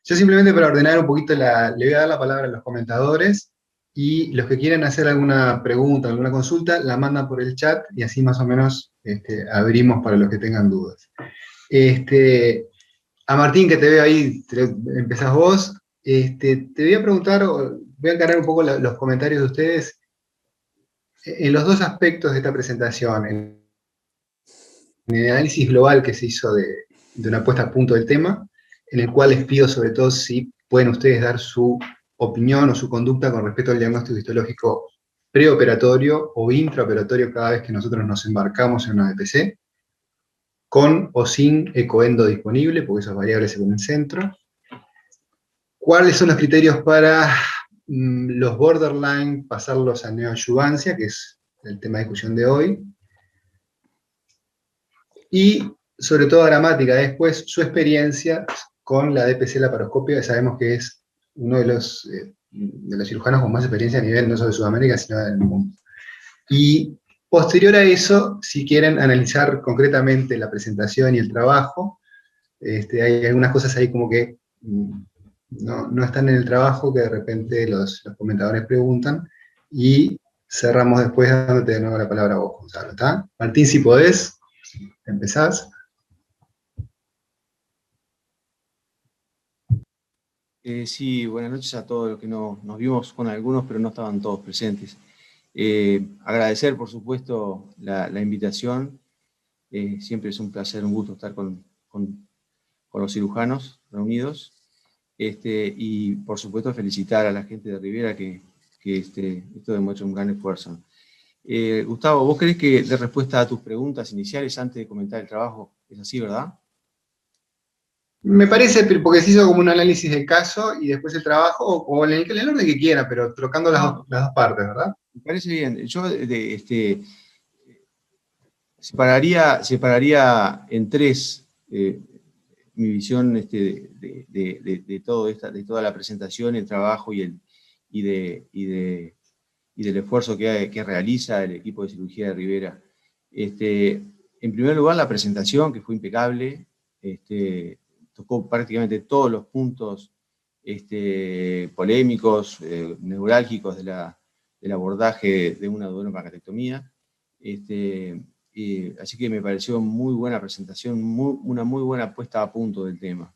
Yo simplemente para ordenar un poquito, le voy a dar la palabra a los comentadores y los que quieran hacer alguna pregunta, alguna consulta, la mandan por el chat y así más o menos abrimos para los que tengan dudas. A Martín, que te veo ahí, empezás vos, te voy a preguntar, voy a encargar un poco los comentarios de ustedes en los dos aspectos de esta presentación, en el análisis global que se hizo de una puesta a punto del tema, en el cual les pido sobre todo si pueden ustedes dar su opinión o su conducta con respecto al diagnóstico histológico preoperatorio o intraoperatorio cada vez que nosotros nos embarcamos en una DPC, con o sin ecoendo disponible, porque esas variables se ponen en centro. ¿Cuáles son los criterios para los borderline pasarlos a neoadyuvancia, que es el tema de discusión de hoy? Y sobre todo gramática, después su experiencia con la DPC laparoscopia, que sabemos que es uno de los cirujanos con más experiencia a nivel no solo de Sudamérica, sino del mundo. Y posterior a eso, si quieren analizar concretamente la presentación y el trabajo, hay algunas cosas ahí como que no están en el trabajo, que de repente los comentadores preguntan, y cerramos después dándote de nuevo la palabra a vos, Gonzalo, ¿está? Martín, si podés, empezás. Sí, buenas noches a todos los que nos vimos con algunos, pero no estaban todos presentes. Agradecer, por supuesto, la invitación. Siempre es un placer, un gusto estar con los cirujanos reunidos. Y, por supuesto, felicitar a la gente de Rivera que esto demuestra un gran esfuerzo. Gustavo, ¿vos crees que dé respuesta a tus preguntas iniciales antes de comentar el trabajo? ¿Es así, verdad? Me parece, porque se hizo como un análisis del caso y después el trabajo, o en el orden que quiera, pero trocando las dos partes, ¿verdad? Me parece bien. Yo separaría en tres mi visión de toda la presentación, el trabajo y del esfuerzo que realiza el equipo de cirugía de Rivera. En primer lugar, la presentación, que fue impecable, tocó prácticamente todos los puntos polémicos, neurálgicos del abordaje de una duodenopatectomía. Así que me pareció muy buena presentación, una muy buena puesta a punto del tema.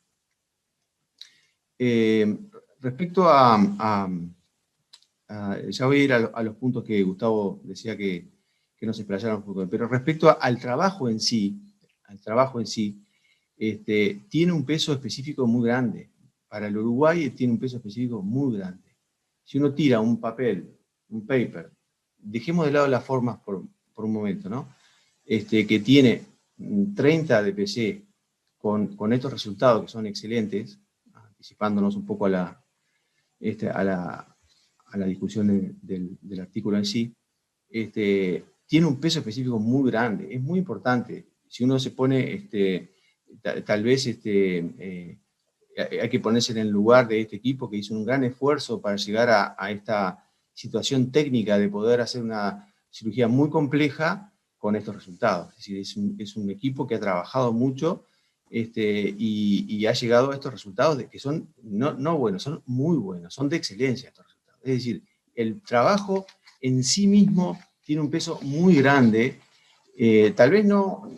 Respecto ya voy a ir a los puntos que Gustavo decía que nos explayaron un poco, pero respecto al trabajo en sí, tiene un peso específico muy grande. Para el Uruguay tiene un peso específico muy grande. Si uno tira un papel, un paper, dejemos de lado las formas por un momento, ¿no? Que tiene 30 DPC con estos resultados que son excelentes, anticipándonos un poco a la discusión del artículo en sí, tiene un peso específico muy grande, es muy importante. Si uno se pone, tal vez hay que ponerse en el lugar de este equipo que hizo un gran esfuerzo para llegar a esta situación técnica de poder hacer una cirugía muy compleja con estos resultados. Es decir, es un equipo que ha trabajado mucho y ha llegado a estos resultados que son no buenos, son muy buenos, son de excelencia estos resultados. Es decir, el trabajo en sí mismo tiene un peso muy grande, tal vez no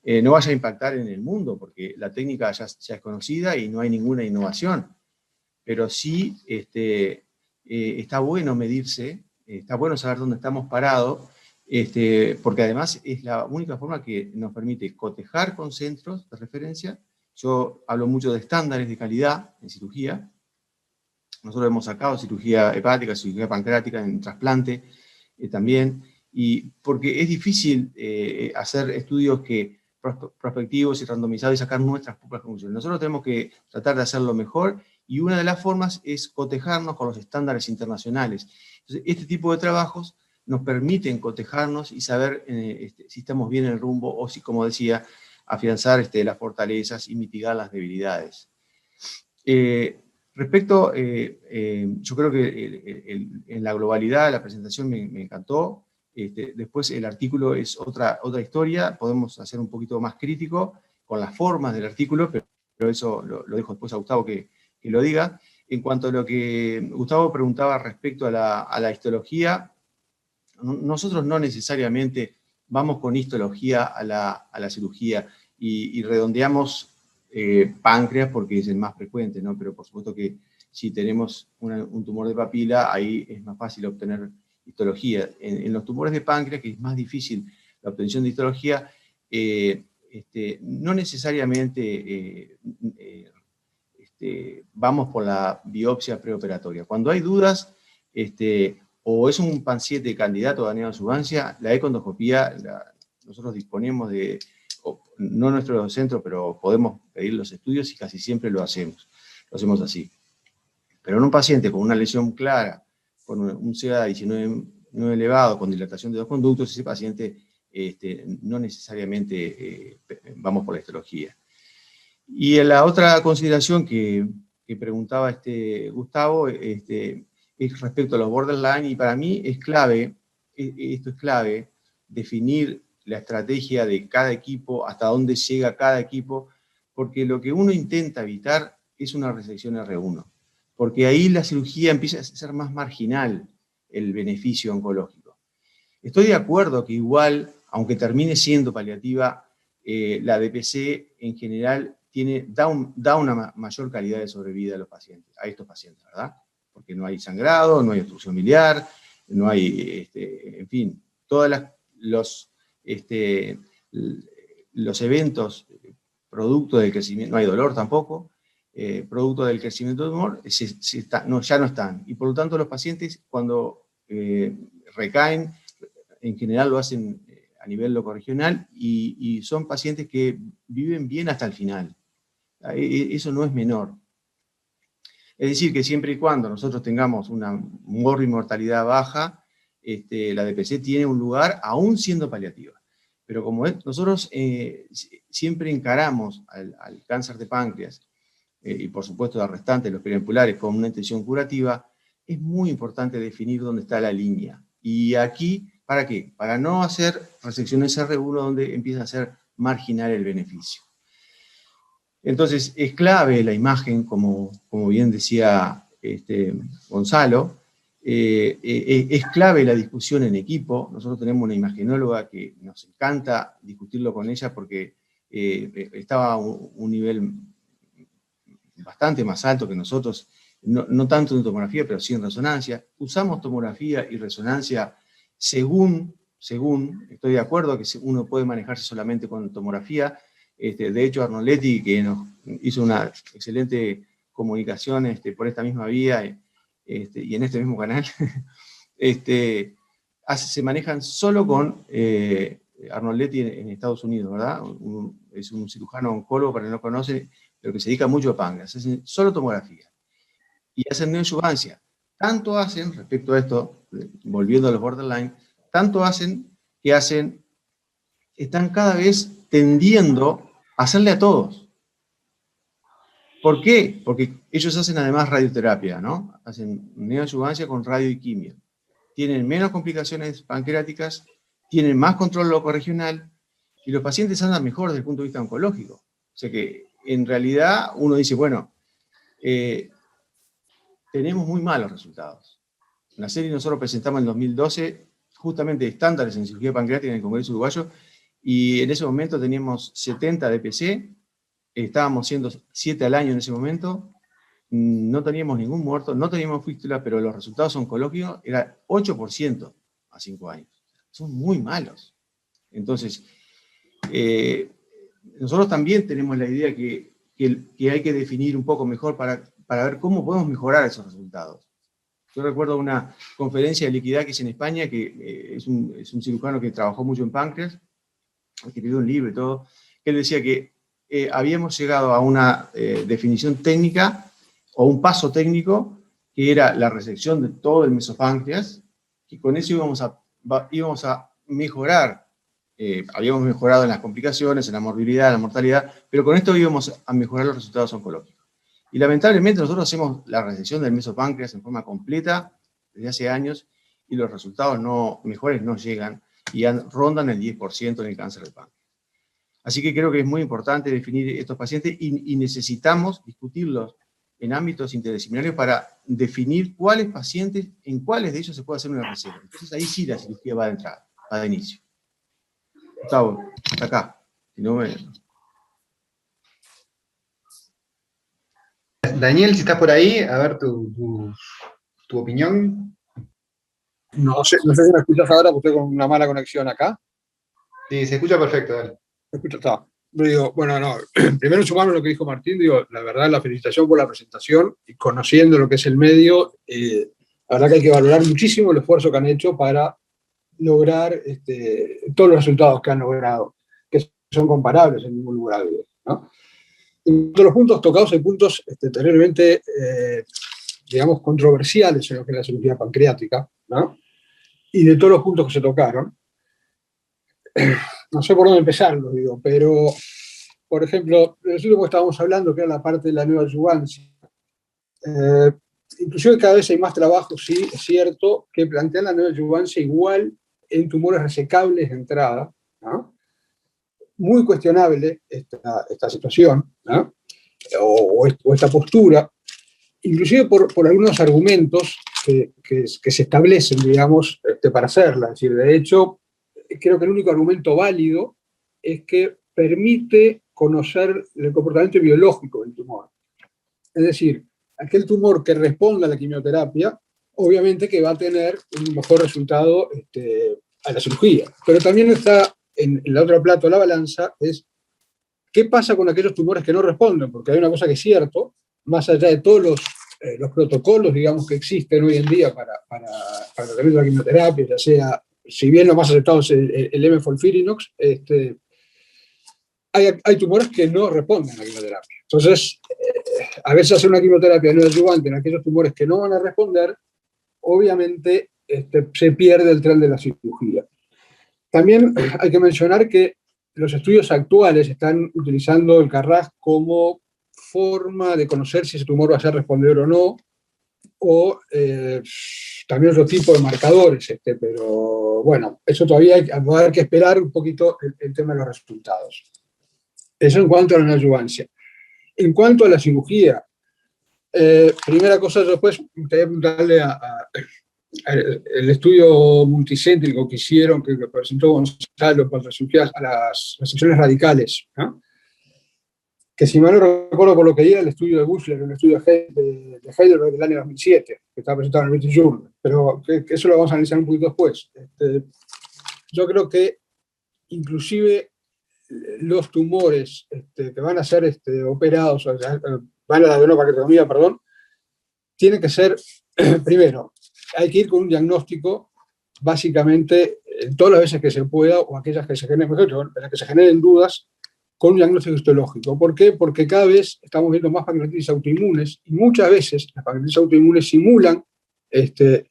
vaya a impactar en el mundo, porque la técnica ya es conocida y no hay ninguna innovación, pero sí está bueno medirse, está bueno saber dónde estamos parados, porque además es la única forma que nos permite cotejar con centros de referencia. Yo hablo mucho de estándares de calidad en cirugía. Nosotros hemos sacado cirugía hepática, cirugía pancreática en trasplante también, y porque es difícil hacer estudios prospectivos y randomizados y sacar nuestras propias conclusiones. Nosotros tenemos que tratar de hacerlo mejor, y una de las formas es cotejarnos con los estándares internacionales. Entonces, este tipo de trabajos nos permiten cotejarnos y saber si estamos bien en el rumbo o si, como decía, afianzar las fortalezas y mitigar las debilidades. Respecto, yo creo que en la globalidad la presentación me encantó. Después el artículo es otra historia, podemos hacer un poquito más crítico con las formas del artículo, eso lo dejo después a Gustavo que lo diga. En cuanto a lo que Gustavo preguntaba respecto a la histología, nosotros no necesariamente vamos con histología a la cirugía y redondeamos páncreas porque es el más frecuente, ¿no? Pero por supuesto que si tenemos un tumor de papila, ahí es más fácil obtener histología. En los tumores de páncreas, que es más difícil la obtención de histología, no necesariamente vamos por la biopsia preoperatoria. Cuando hay dudas, o es un paciente candidato a neoadjuvancia, la econdoscopía, nosotros disponemos de, no nuestro centro, pero podemos pedir los estudios y casi siempre lo hacemos así. Pero en un paciente con una lesión clara, con un CA19 no elevado, con dilatación de dos conductos, ese paciente no necesariamente vamos por la histología. Y la otra consideración que preguntaba Gustavo es respecto a los borderline, y para mí es clave, esto es clave, definir la estrategia de cada equipo, hasta dónde llega cada equipo, porque lo que uno intenta evitar es una resección R1, porque ahí la cirugía empieza a ser más marginal el beneficio oncológico. Estoy de acuerdo que igual, aunque termine siendo paliativa, la DPC en general da una mayor calidad de sobrevida a estos pacientes, ¿verdad? Porque no hay sangrado, no hay obstrucción biliar, no hay, en fin, todos los eventos producto del crecimiento, no hay dolor tampoco, producto del crecimiento del tumor, ya no están. Y por lo tanto los pacientes cuando recaen, en general lo hacen a nivel locorregional y son pacientes que viven bien hasta el final. Eso no es menor. Es decir, que siempre y cuando nosotros tengamos una mortalidad baja, la DPC tiene un lugar aún siendo paliativa. Pero como nosotros siempre encaramos al cáncer de páncreas, y por supuesto al restante de los periampulares con una intención curativa, es muy importante definir dónde está la línea. Y aquí, ¿para qué? Para no hacer resecciones R1 donde empieza a ser marginal el beneficio. Entonces, es clave la imagen, como bien decía Gonzalo, es clave la discusión en equipo. Nosotros tenemos una imagenóloga que nos encanta discutirlo con ella porque estaba a un nivel bastante más alto que nosotros, no tanto en tomografía, pero sí en resonancia. Usamos tomografía y resonancia según, estoy de acuerdo que uno puede manejarse solamente con tomografía. De hecho, Arnoletti, que nos hizo una excelente comunicación por esta misma vía y en este mismo canal, se manejan solo con Arnoletti en Estados Unidos, ¿verdad? Es un cirujano oncólogo, para el que no conoce, pero que se dedica mucho a páncreas. Hacen solo tomografía. Y hacen neoadjuvancia. Tanto hacen, respecto a esto, volviendo a los borderline, tanto hacen que están cada vez tendiendo a hacerle a todos. ¿Por qué? Porque ellos hacen además radioterapia, ¿no? Hacen neoadjuvancia con radio y quimio. Tienen menos complicaciones pancreáticas, tienen más control locorregional y los pacientes andan mejor desde el punto de vista oncológico. O sea que en realidad uno dice, bueno, tenemos muy malos resultados. En la serie nosotros presentamos en 2012 justamente estándares en cirugía pancreática en el Congreso Uruguayo y en ese momento teníamos 70 DPC, estábamos siendo 7 al año en ese momento, no teníamos ningún muerto, no teníamos fístula, pero los resultados oncológicos eran 8% a 5 años. Son muy malos. Entonces, nosotros también tenemos la idea que hay que definir un poco mejor para ver cómo podemos mejorar esos resultados. Yo recuerdo una conferencia de liquidez que hice en España, que es un cirujano que trabajó mucho en páncreas, que escribió un libro y todo, que él decía que habíamos llegado a una definición técnica o un paso técnico que era la resección de todo el mesopáncreas, y con eso íbamos a mejorar, habíamos mejorado en las complicaciones, en la morbilidad, en la mortalidad, pero con esto íbamos a mejorar los resultados oncológicos. Y lamentablemente nosotros hacemos la resección del mesopáncreas en forma completa desde hace años y los resultados mejores no llegan y rondan el 10% en el cáncer de páncreas. Así que creo que es muy importante definir estos pacientes y necesitamos discutirlos en ámbitos interdisciplinarios para definir cuáles pacientes, en cuáles de ellos se puede hacer una receta. Entonces ahí sí la cirugía va de entrada, va de inicio. Gustavo, hasta acá. Si no me... Daniel, si estás por ahí, a ver tu opinión. No sé si me escuchas ahora, porque estoy con una mala conexión acá. Sí, se escucha perfecto, dale. ¿Me escuchas? Está. Digo, bueno, no, primero sumarme a lo que dijo Martín, digo, la verdad, la felicitación por la presentación, y conociendo lo que es el medio, la verdad que hay que valorar muchísimo el esfuerzo que han hecho para lograr todos los resultados que han logrado, que son comparables en ningún lugar, ¿no? En todos los puntos tocados hay puntos terriblemente, digamos, controversiales en lo que es la cirugía pancreática, ¿no? Y de todos los puntos que se tocaron, no sé por dónde empezarlo, digo, pero, por ejemplo, el estudio que estábamos hablando, que era la parte de la neoadyuvancia, inclusive cada vez hay más trabajos, sí, es cierto, que plantean la neoadyuvancia igual en tumores resecables de entrada, ¿no? Muy cuestionable esta situación, ¿no? o esta postura, inclusive por algunos argumentos que se establecen, digamos, para hacerla. Es decir, de hecho, creo que el único argumento válido es que permite conocer el comportamiento biológico del tumor. Es decir, aquel tumor que responda a la quimioterapia, obviamente que va a tener un mejor resultado a la cirugía. Pero también está en la otra plato de la balanza, es qué pasa con aquellos tumores que no responden, porque hay una cosa que es cierto, más allá de todos los protocolos, digamos, que existen hoy en día para tratamiento de la quimioterapia, ya sea, si bien lo más aceptado es el M-Folfirinox, hay tumores que no responden a la quimioterapia. Entonces, a veces hacer una quimioterapia no adyuvante en aquellos tumores que no van a responder, obviamente se pierde el tren de la cirugía. También hay que mencionar que los estudios actuales están utilizando el CARRAS como forma de conocer si ese tumor va a ser respondedor o no, o también otro tipo de marcadores, pero bueno, eso todavía va a haber que esperar un poquito el tema de los resultados. Eso en cuanto a la neoadyuvancia. En cuanto a la cirugía, primera cosa, después te voy a preguntarle el estudio multicéntrico que hicieron, que presentó Gonzalo para a las resecciones radicales, ¿no? Que si mal no recuerdo por lo que era el estudio de Buchler, el estudio de Heidelberg del año 2007, que está presentado en el British Journal, pero que eso lo vamos a analizar un poquito después. Yo creo que inclusive los tumores que van a ser operados, o sea, van a la adenopancreatomía, perdón, tienen que ser, primero, hay que ir con un diagnóstico, básicamente, todas las veces que se pueda, o aquellas que se generen, las que se generen dudas, con un diagnóstico histológico. ¿Por qué? Porque cada vez estamos viendo más pancreatitis autoinmunes, y muchas veces las pancreatitis autoinmunes simulan el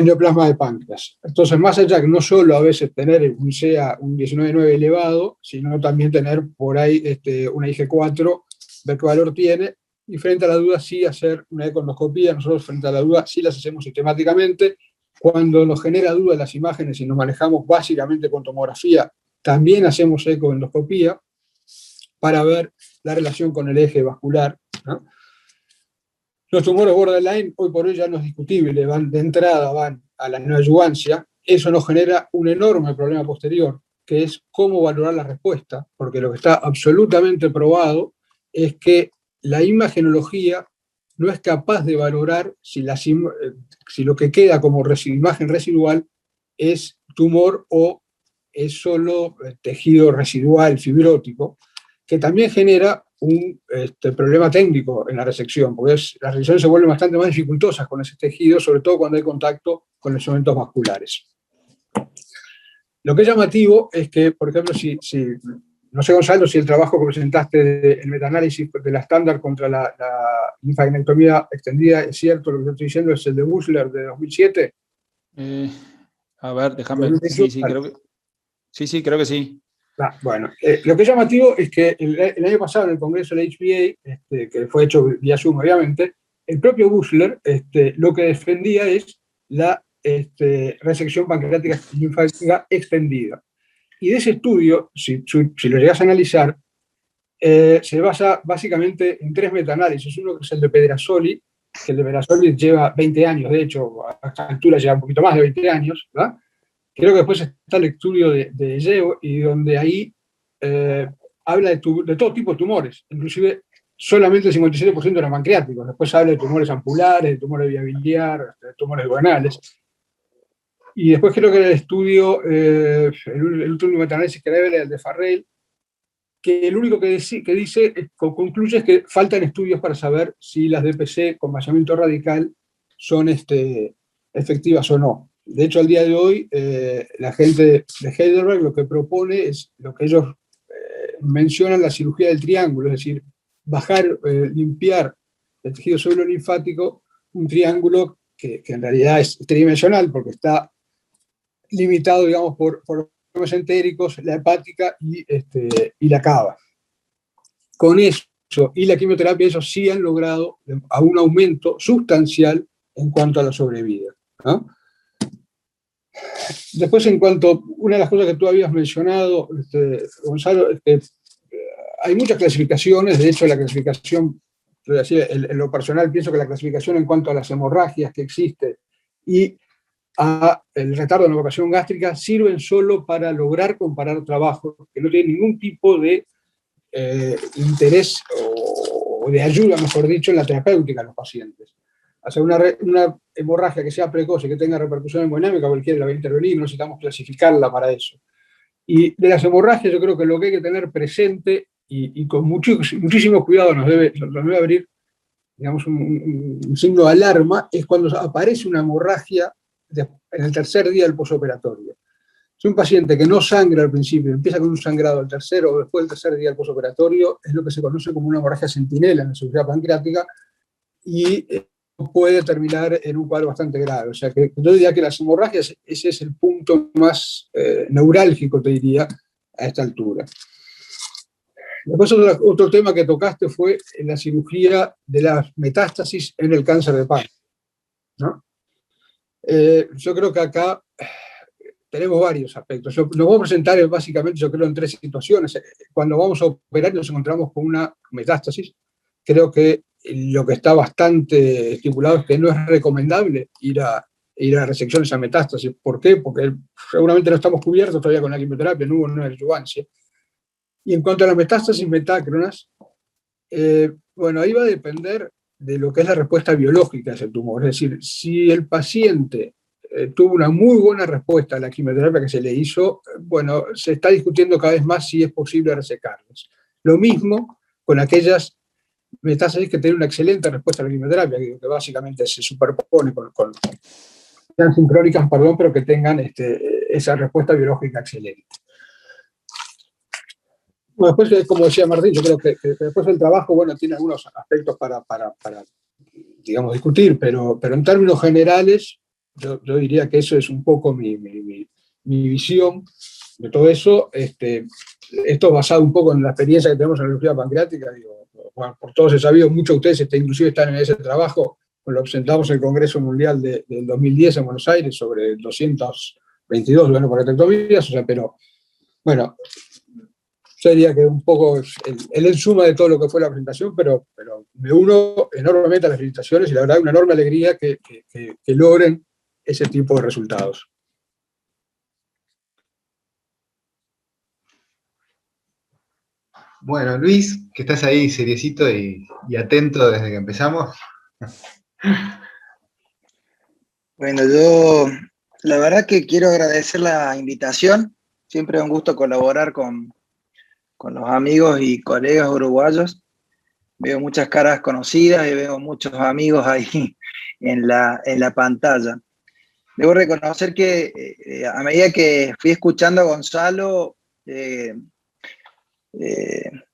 neoplasma de páncreas. Entonces, más allá que no solo a veces tener un CA, un 19,9 elevado, sino también tener por ahí una IG4, ver qué valor tiene, y frente a la duda sí hacer una econdoscopía. Nosotros frente a la duda sí las hacemos sistemáticamente. Cuando nos genera duda las imágenes y nos manejamos básicamente con tomografía, también hacemos ecoendoscopía para ver la relación con el eje vascular, ¿no? Los tumores borderline hoy por hoy ya no es discutible, van de entrada, van a la neoadyuvancia. Eso nos genera un enorme problema posterior, que es cómo valorar la respuesta, porque lo que está absolutamente probado es que la imagenología no es capaz de valorar si lo que queda como imagen residual es tumor o es solo tejido residual fibrótico, que también genera un problema técnico en la resección, porque las resecciones se vuelven bastante más dificultosas con ese tejido, sobre todo cuando hay contacto con los elementos vasculares. Lo que es llamativo es que, por ejemplo, no sé, Gonzalo, si el trabajo que presentaste del metaanálisis de la estándar contra la linfadenectomía extendida es cierto, lo que estoy diciendo es el de Buchler de 2007. A ver, déjame. Sí, creo que sí. Bueno, lo que es llamativo es que el año pasado en el Congreso de la HPA, que fue hecho vía Zoom obviamente, el propio Buchler lo que defendía es la resección pancreática linfática extendida. Y de ese estudio, si lo llegas a analizar, se basa básicamente en 3 metaanálisis. Uno que es el de Pedrasoli, que el de Pedrasoli lleva 20 años, de hecho, a esta altura lleva un poquito más de 20 años, ¿verdad? Creo que después está el estudio de Yeo, y donde ahí habla de todo tipo de tumores, inclusive solamente el 57% eran pancreáticos. Después habla de tumores ampulares, de tumores vía biliar, de tumores duodenales. Y después creo que el estudio, el último metaanálisis que debe era el de Farrell, que el único que concluye es que faltan estudios para saber si las DPC con vaciamiento radical son efectivas o no. De hecho, al día de hoy, la gente de Heidelberg lo que propone es lo que ellos mencionan, la cirugía del triángulo, es decir, limpiar el tejido celulolinfático, un triángulo que en realidad es tridimensional porque está limitado, digamos, por los entéricos, la hepática y la cava. Con eso y la quimioterapia, ellos sí han logrado a un aumento sustancial en cuanto a la sobrevida, ¿no? Después, en cuanto, una de las cosas que tú habías mencionado, Gonzalo, es que hay muchas clasificaciones. De hecho, la clasificación, en lo personal, pienso que la clasificación en cuanto a las hemorragias que existe y el retardo en la evacuación gástrica sirven solo para lograr comparar trabajos que no tienen ningún tipo de interés o de ayuda, mejor dicho, en la terapéutica de los pacientes. Hacer una hemorragia que sea precoz y que tenga repercusión hemodinámica, cualquiera la va a intervenir, no necesitamos clasificarla para eso. Y de las hemorragias, yo creo que lo que hay que tener presente y con muchísimo cuidado nos debe abrir, digamos, un signo de alarma, es cuando aparece una hemorragia en el tercer día del posoperatorio. Si un paciente que no sangra al principio empieza con un sangrado al tercero o después del tercer día del posoperatorio, es lo que se conoce como una hemorragia centinela en la cirugía pancreática, y puede terminar en un cuadro bastante grave. O sea que yo diría que las hemorragias, ese es el punto más neurálgico, te diría, a esta altura. Después otro tema que tocaste fue en la cirugía de las metástasis en el cáncer de páncreas, ¿no? Yo creo que acá tenemos varios aspectos. Nos vamos a presentar básicamente, yo creo, en 3 situaciones. Cuando vamos a operar nos encontramos con una metástasis. Creo que lo que está bastante estipulado es que no es recomendable ir a resección de esa metástasis. ¿Por qué? Porque seguramente no estamos cubiertos todavía con la quimioterapia, no hubo una adyuvancia. Y en cuanto a las metástasis metácronas, bueno, ahí va a depender de lo que es la respuesta biológica a ese tumor. Es decir, si el paciente tuvo una muy buena respuesta a la quimioterapia que se le hizo, bueno, se está discutiendo cada vez más si es posible resecarlas. Lo mismo con aquellas metástasis que tienen una excelente respuesta a la quimioterapia, que básicamente se superpone con sean sincrónicas, perdón, pero que tengan esa respuesta biológica excelente. Bueno, después, como decía Martín, yo creo que después el trabajo, bueno, tiene algunos aspectos para digamos, discutir, pero en términos generales, yo diría que eso es un poco mi visión de todo eso. Esto es basado un poco en la experiencia que tenemos en la cirugía pancreática. Digo, bueno, por todos he sabido, muchos de ustedes inclusive están en ese trabajo, lo presentamos en el Congreso Mundial del 2010 en Buenos Aires sobre 222 duodenopatectomías, o sea, pero bueno, yo diría que un poco el suma de todo lo que fue la presentación, pero me uno enormemente a las felicitaciones y la verdad una enorme alegría que logren ese tipo de resultados. Bueno, Luis, que estás ahí seriecito y atento desde que empezamos. Bueno, yo la verdad que quiero agradecer la invitación. Siempre es un gusto colaborar con los amigos y colegas uruguayos. Veo muchas caras conocidas y veo muchos amigos ahí en la pantalla. Debo reconocer que a medida que fui escuchando a Gonzalo,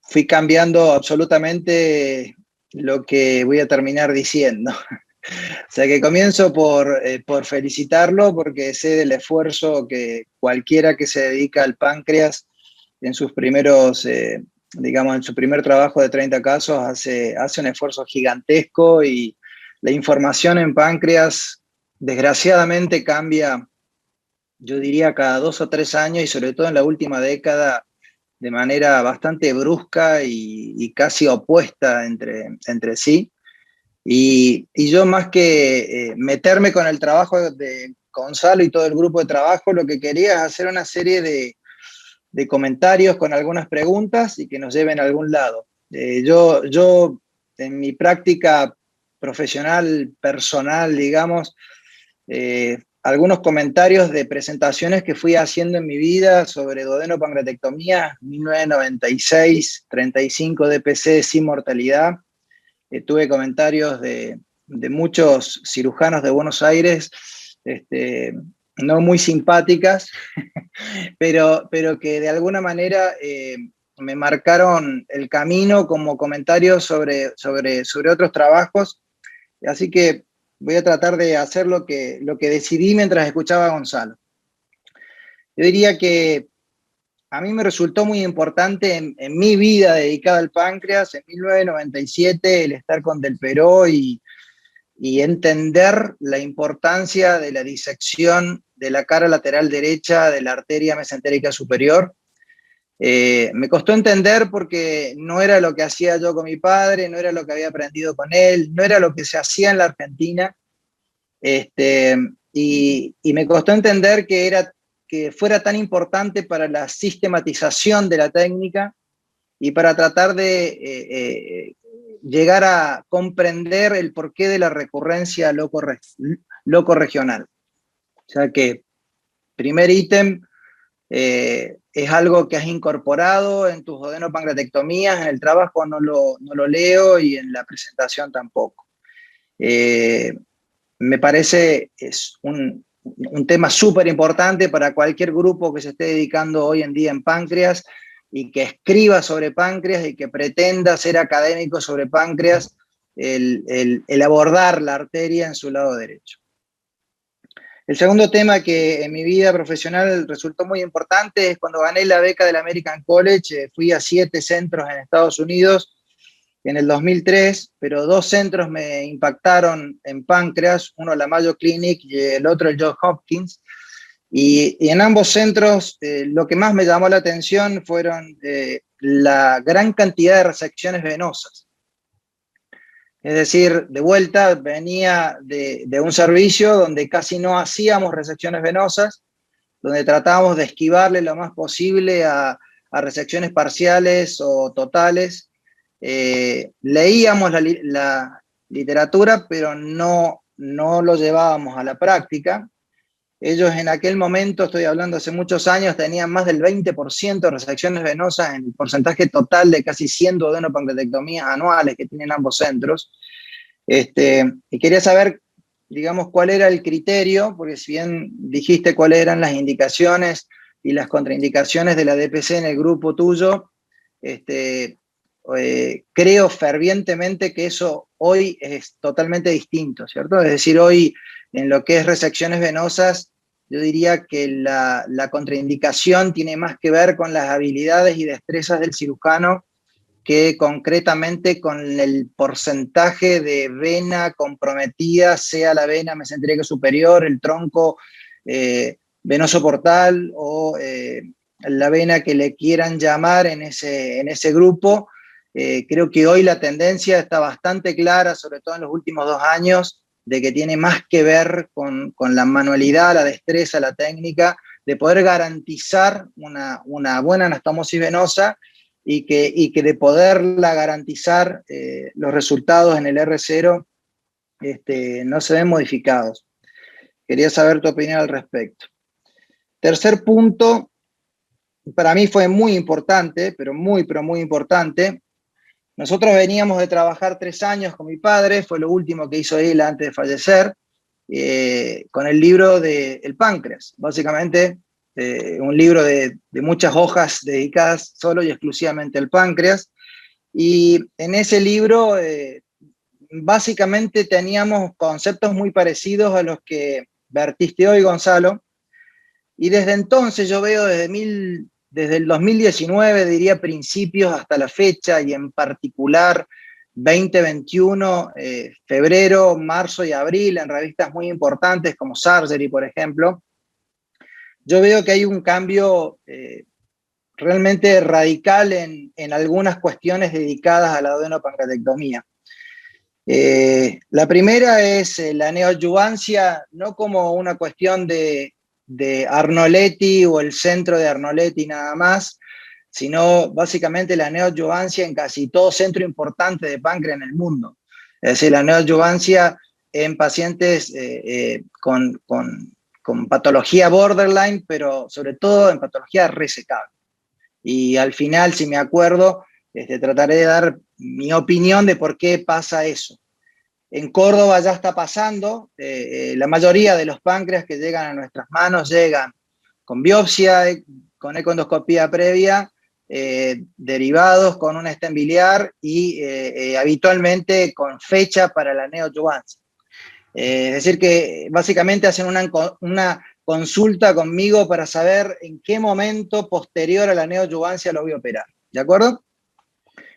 fui cambiando absolutamente lo que voy a terminar diciendo. O sea que comienzo por felicitarlo, porque sé del esfuerzo que cualquiera que se dedica al páncreas en sus primeros, digamos, en su primer trabajo de 30 casos hace un esfuerzo gigantesco, y la información en páncreas desgraciadamente cambia yo diría cada 2 o 3 años, y sobre todo en la última década, de manera bastante brusca y casi opuesta entre sí. Y yo, más que meterme con el trabajo de Gonzalo y todo el grupo de trabajo, lo que quería es hacer una serie de comentarios con algunas preguntas y que nos lleven a algún lado. Yo en mi práctica profesional, personal, digamos, algunos comentarios de presentaciones que fui haciendo en mi vida sobre duodenopancreatectomía, 1996, 35 DPC sin mortalidad. Tuve comentarios de muchos cirujanos de Buenos Aires, no muy simpáticas, pero que de alguna manera me marcaron el camino como comentarios sobre otros trabajos. Así que voy a tratar de hacer lo que decidí mientras escuchaba a Gonzalo. Yo diría que a mí me resultó muy importante en mi vida dedicada al páncreas, en 1997, el estar con Del Peró y entender la importancia de la disección de la cara lateral derecha de la arteria mesentérica superior. Me costó entender porque no era lo que hacía yo con mi padre, no era lo que había aprendido con él, no era lo que se hacía en la Argentina. Y me costó entender que fuera tan importante para la sistematización de la técnica y para tratar de llegar a comprender el porqué de la recurrencia loco-regional. O sea que, primer ítem, es algo que has incorporado en tus duodenopancreatectomías, en el trabajo no lo leo y en la presentación tampoco. Me parece es un tema súper importante para cualquier grupo que se esté dedicando hoy en día en páncreas y que escriba sobre páncreas y que pretenda ser académico sobre páncreas, el abordar la arteria en su lado derecho. El segundo tema que en mi vida profesional resultó muy importante es cuando gané la beca del American College. Fui a 7 centros en Estados Unidos en el 2003, pero 2 centros me impactaron en páncreas, uno la Mayo Clinic y el otro el Johns Hopkins. Y en ambos centros lo que más me llamó la atención fueron la gran cantidad de resecciones venosas. Es decir, de vuelta venía de un servicio donde casi no hacíamos resecciones venosas, donde tratábamos de esquivarle lo más posible a resecciones parciales o totales. Leíamos la literatura, pero no lo llevábamos a la práctica. Ellos en aquel momento, estoy hablando hace muchos años, tenían más del 20% de resecciones venosas en el porcentaje total de casi 100 duodenopancreatectomías anuales que tienen ambos centros. Y quería saber, digamos, cuál era el criterio, porque si bien dijiste cuáles eran las indicaciones y las contraindicaciones de la DPC en el grupo tuyo, creo fervientemente que eso hoy es totalmente distinto, ¿cierto? Es decir, hoy en lo que es resecciones venosas, yo diría que la contraindicación tiene más que ver con las habilidades y destrezas del cirujano que concretamente con el porcentaje de vena comprometida, sea la vena mesentérica superior, el tronco venoso portal o la vena que le quieran llamar en ese grupo. Creo que hoy la tendencia está bastante clara, sobre todo en los últimos 2 años, de que tiene más que ver con la manualidad, la destreza, la técnica, de poder garantizar una buena anastomosis venosa y que de poderla garantizar los resultados en el R0 no se ven modificados. Quería saber tu opinión al respecto. Tercer punto, para mí fue muy importante, pero muy importante. Nosotros veníamos de trabajar 3 años con mi padre, fue lo último que hizo él antes de fallecer, con el libro de El Páncreas. Básicamente, un libro de muchas hojas dedicadas solo y exclusivamente al páncreas. Y en ese libro, básicamente teníamos conceptos muy parecidos a los que vertiste hoy, Gonzalo. Y desde entonces yo veo desde el 2019, diría principios hasta la fecha, y en particular 2021, febrero, marzo y abril, en revistas muy importantes como Surgery, por ejemplo, yo veo que hay un cambio realmente radical en algunas cuestiones dedicadas a la duodenopancreatectomía. La primera es la neoadyuvancia, no como una cuestión de Arnoletti o el centro de Arnoletti nada más, sino básicamente la neoadyuvancia en casi todo centro importante de páncreas en el mundo. Es decir, la neoadyuvancia en pacientes con patología borderline, pero sobre todo en patología resecable. Y al final, si me acuerdo, trataré de dar mi opinión de por qué pasa eso. En Córdoba ya está pasando, la mayoría de los páncreas que llegan a nuestras manos llegan con biopsia, con ecoendoscopía previa, derivados con un stent biliar y habitualmente con fecha para la neoadyuvancia. Es decir que básicamente hacen una consulta conmigo para saber en qué momento posterior a la neoadyuvancia lo voy a operar, ¿de acuerdo?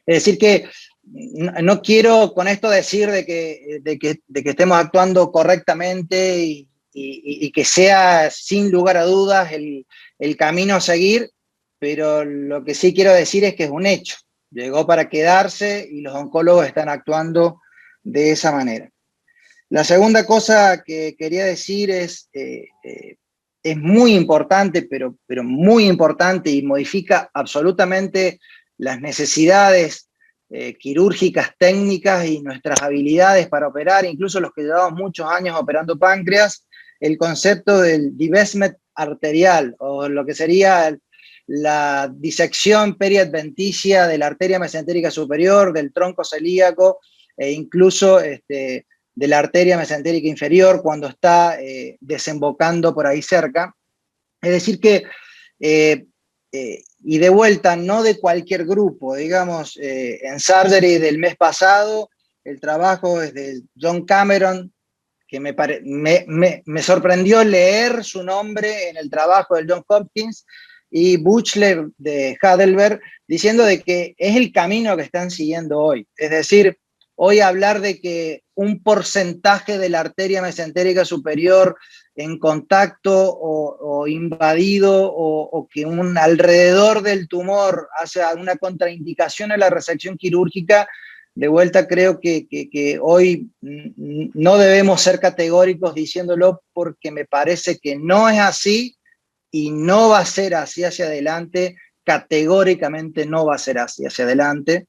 Es decir que no quiero con esto decir de que estemos actuando correctamente y que sea sin lugar a dudas el camino a seguir, pero lo que sí quiero decir es que es un hecho. Llegó para quedarse y los oncólogos están actuando de esa manera. La segunda cosa que quería decir es muy importante, pero muy importante y modifica absolutamente las necesidades quirúrgicas, técnicas y nuestras habilidades para operar, incluso los que llevamos muchos años operando páncreas, el concepto del divestment arterial, o lo que sería la disección periadventicia de la arteria mesentérica superior, del tronco celíaco e incluso de la arteria mesentérica inferior cuando está desembocando por ahí cerca. Es decir que, y de vuelta, no de cualquier grupo, digamos, en Surgery del mes pasado, el trabajo es de John Cameron, que me sorprendió leer su nombre en el trabajo del John Hopkins, y Buchler de Heidelberg, diciendo de que es el camino que están siguiendo hoy. Es decir, hoy hablar de que un porcentaje de la arteria mesentérica superior en contacto o invadido o que un alrededor del tumor hace una contraindicación a la resección quirúrgica, de vuelta creo que hoy no debemos ser categóricos diciéndolo, porque me parece que no es así y no va a ser así hacia adelante, categóricamente no va a ser así hacia adelante.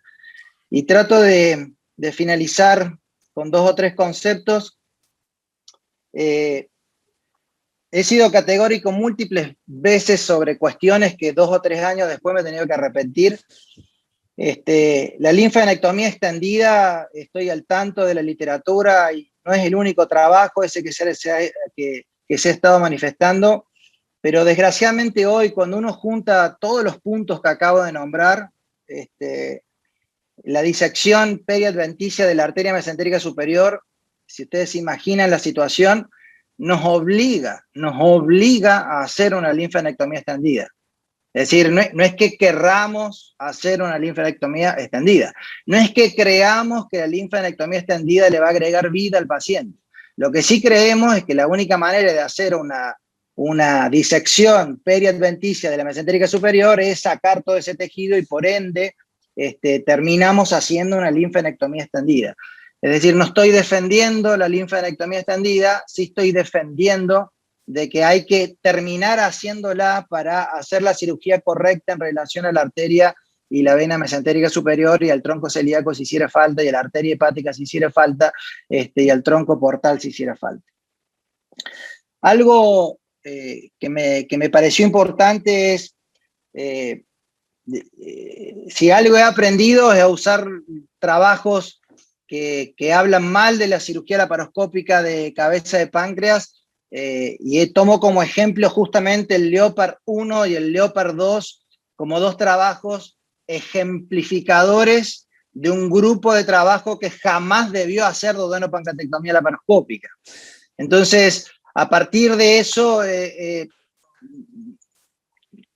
Y trato de finalizar con 2 o 3 conceptos. He sido categórico múltiples veces sobre cuestiones que 2 o 3 años después me he tenido que arrepentir. La linfadenectomía extendida, estoy al tanto de la literatura y no es el único trabajo ese que se ha estado manifestando, pero desgraciadamente hoy, cuando uno junta todos los puntos que acabo de nombrar, la disección periadventicia de la arteria mesentérica superior, si ustedes se imaginan la situación, nos obliga a hacer una linfadenectomía extendida. Es decir, no es que querramos hacer una linfadenectomía extendida, no es que creamos que la linfadenectomía extendida le va a agregar vida al paciente. Lo que sí creemos es que la única manera de hacer una disección periadventicia de la mesentérica superior es sacar todo ese tejido y por ende terminamos haciendo una linfadenectomía extendida. Es decir, no estoy defendiendo la linfadenectomía extendida, sí estoy defendiendo de que hay que terminar haciéndola para hacer la cirugía correcta en relación a la arteria y la vena mesentérica superior y al tronco celíaco si hiciera falta, y a la arteria hepática si hiciera falta, y al tronco portal si hiciera falta. Algo que me pareció importante es, si algo he aprendido es a usar trabajos que hablan mal de la cirugía laparoscópica de cabeza de páncreas, y tomo como ejemplo justamente el Leopard 1 y el Leopard 2 como 2 trabajos ejemplificadores de un grupo de trabajo que jamás debió hacer duodenopancreatectomía laparoscópica. Entonces, a partir de eso,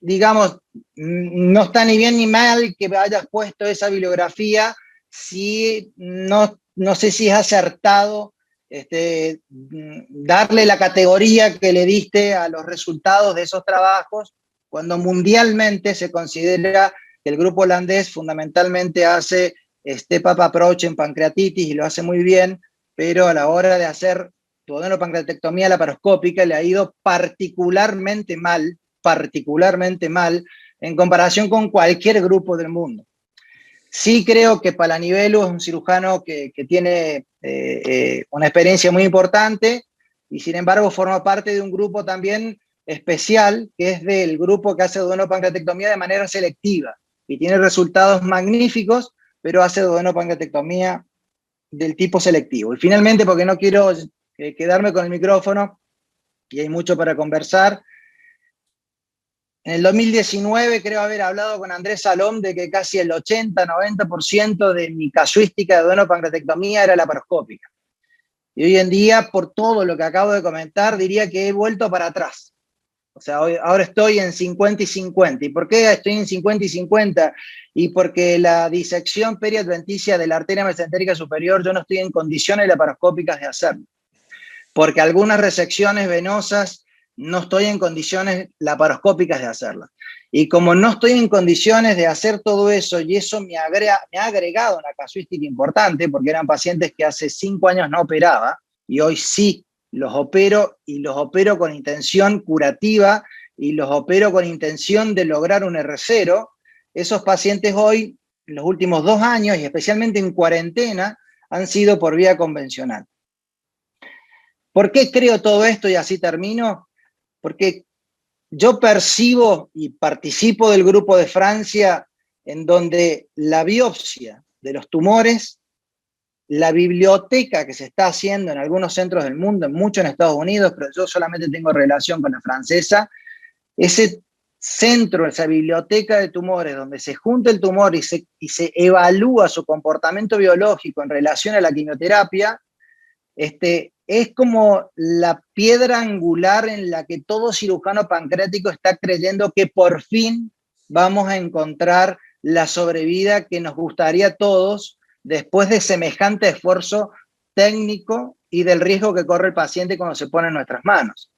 digamos, no está ni bien ni mal que hayas puesto esa bibliografía, si no sé si es acertado darle la categoría que le diste a los resultados de esos trabajos, cuando mundialmente se considera que el grupo holandés fundamentalmente hace step-up approach en pancreatitis y lo hace muy bien, pero a la hora de hacer duodenopancreatectomía laparoscópica le ha ido particularmente mal en comparación con cualquier grupo del mundo. Sí creo que Palanivelu es un cirujano que tiene una experiencia muy importante y sin embargo forma parte de un grupo también especial, que es del grupo que hace duodenopancreatectomía de manera selectiva y tiene resultados magníficos, pero hace duodenopancreatectomía del tipo selectivo. Y finalmente, porque no quiero quedarme con el micrófono y hay mucho para conversar, en el 2019 creo haber hablado con Andrés Salom de que casi el 80-90% de mi casuística de duodenopancreatectomía era laparoscópica. Y hoy en día, por todo lo que acabo de comentar, diría que he vuelto para atrás. O sea, ahora estoy en 50 y 50. ¿Y por qué estoy en 50 y 50? Y porque la disección periadventicia de la arteria mesentérica superior yo no estoy en condiciones laparoscópicas de hacerlo. Porque algunas resecciones venosas no estoy en condiciones laparoscópicas de hacerlas. Y como no estoy en condiciones de hacer todo eso, y eso me ha agregado una casuística importante, porque eran pacientes que hace 5 años no operaba, y hoy sí los opero, y los opero con intención curativa, y los opero con intención de lograr un R0, esos pacientes hoy, en los últimos 2 años, y especialmente en cuarentena, han sido por vía convencional. ¿Por qué creo todo esto y así termino? Porque yo percibo y participo del grupo de Francia en donde la biopsia de los tumores, la biblioteca que se está haciendo en algunos centros del mundo, mucho en Estados Unidos, pero yo solamente tengo relación con la francesa, ese centro, esa biblioteca de tumores donde se junta el tumor y se evalúa su comportamiento biológico en relación a la quimioterapia, es como la piedra angular en la que todo cirujano pancreático está creyendo que por fin vamos a encontrar la sobrevida que nos gustaría a todos después de semejante esfuerzo técnico y del riesgo que corre el paciente cuando se pone en nuestras manos.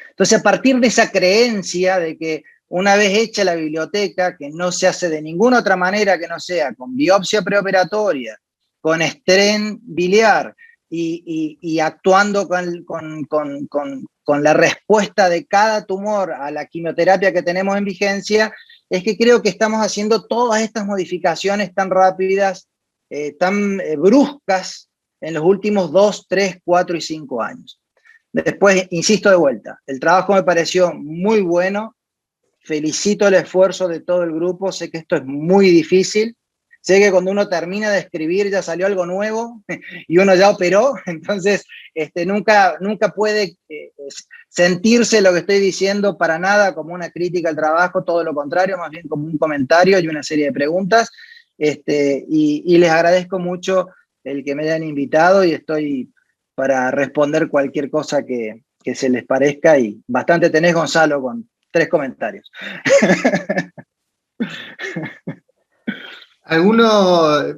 Entonces, a partir de esa creencia de que una vez hecha la biblioteca, que no se hace de ninguna otra manera que no sea con biopsia preoperatoria, con estren biliar, y actuando con la respuesta de cada tumor a la quimioterapia que tenemos en vigencia, es que creo que estamos haciendo todas estas modificaciones tan rápidas, tan bruscas en los últimos 2, 3, 4 y 5 años. Después, insisto de vuelta, el trabajo me pareció muy bueno, felicito el esfuerzo de todo el grupo, sé que esto es muy difícil, sé que cuando uno termina de escribir ya salió algo nuevo y uno ya operó, entonces nunca puede sentirse lo que estoy diciendo para nada como una crítica al trabajo, todo lo contrario, más bien como un comentario y una serie de preguntas, y les agradezco mucho el que me hayan invitado y estoy para responder cualquier cosa que se les parezca, y bastante tenés, Gonzalo, con 3 comentarios.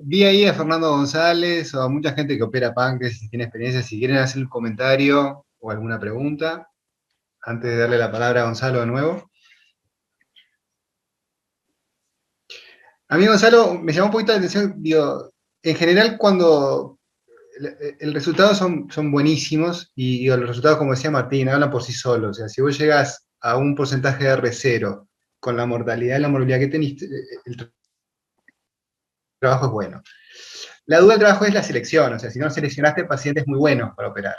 Vi ahí a Fernando González o a mucha gente que opera páncreas y tiene experiencia, si quieren hacer un comentario o alguna pregunta, antes de darle la palabra a Gonzalo de nuevo. A mí, Gonzalo, me llamó un poquito la atención, digo, en general cuando el resultado son buenísimos, y digo, los resultados, como decía Martín, hablan por sí solos. O sea, si vos llegás a un porcentaje de R0 con la mortalidad y la morbilidad que tenés, el trabajo es bueno. La duda del trabajo es la selección, o sea, si no seleccionaste pacientes muy buenos para operar,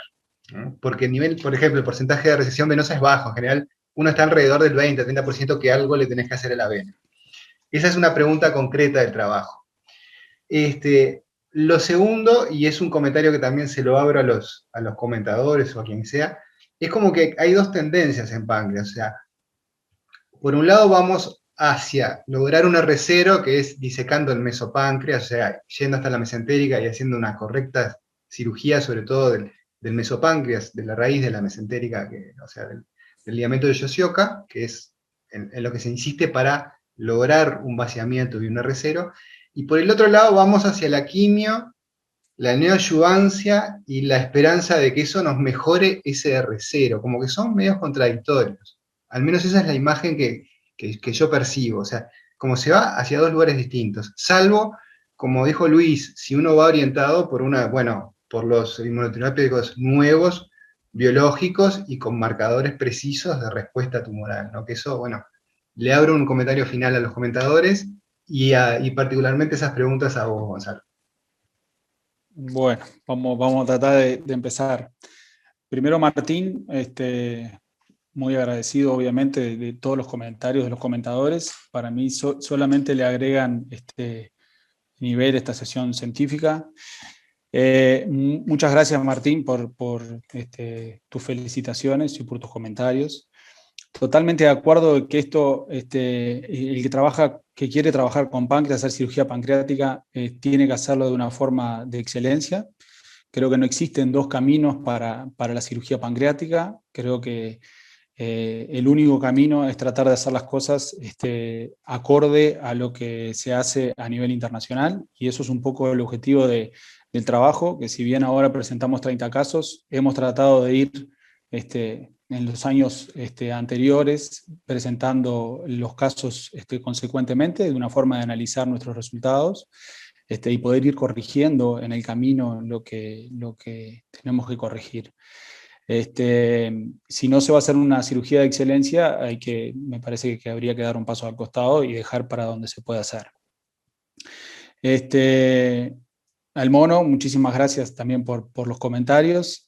¿no? Porque el nivel, por ejemplo, el porcentaje de resección venosa es bajo, en general uno está alrededor del 20-30% que algo le tenés que hacer a la vena. Esa es una pregunta concreta del trabajo. Lo segundo, y es un comentario que también se lo abro a los comentadores o a quien sea, es como que hay 2 tendencias en páncreas. O sea, por un lado vamos hacia lograr un R0, que es disecando el mesopáncreas, o sea, yendo hasta la mesentérica y haciendo una correcta cirugía, sobre todo del mesopáncreas, de la raíz de la mesentérica, o sea, del ligamento de Yoshioka, que es en lo que se insiste para lograr un vaciamiento y un R0. Y por el otro lado vamos hacia la quimio la neoadyuvancia y la esperanza de que eso nos mejore SR0, como que son medios contradictorios. Al menos esa es la imagen que yo percibo, o sea, como se va hacia dos lugares distintos, salvo, como dijo Luis, si uno va orientado por los inmunoterápicos nuevos, biológicos y con marcadores precisos de respuesta tumoral, ¿no? Que eso, bueno, le abro un comentario final a los comentadores y particularmente esas preguntas a vos, Gonzalo. Bueno, vamos a tratar de empezar. Primero, Martín, muy agradecido obviamente de todos los comentarios de los comentadores. Para mí solamente le agregan nivel a esta sesión científica. Muchas gracias, Martín, por tus felicitaciones y por tus comentarios. Totalmente de acuerdo que esto, el que quiere trabajar con páncreas, hacer cirugía pancreática, tiene que hacerlo de una forma de excelencia. Creo que no existen dos caminos para la cirugía pancreática. Creo que el único camino es tratar de hacer las cosas acorde a lo que se hace a nivel internacional, y eso es un poco el objetivo del trabajo, que si bien ahora presentamos 30 casos, hemos tratado de ir en los años anteriores presentando los casos consecuentemente, de una forma de analizar nuestros resultados y poder ir corrigiendo en el camino lo que tenemos que corregir. Si no se va a hacer una cirugía de excelencia, me parece que habría que dar un paso al costado y dejar para donde se pueda hacer. Al Mono, muchísimas gracias también por los comentarios.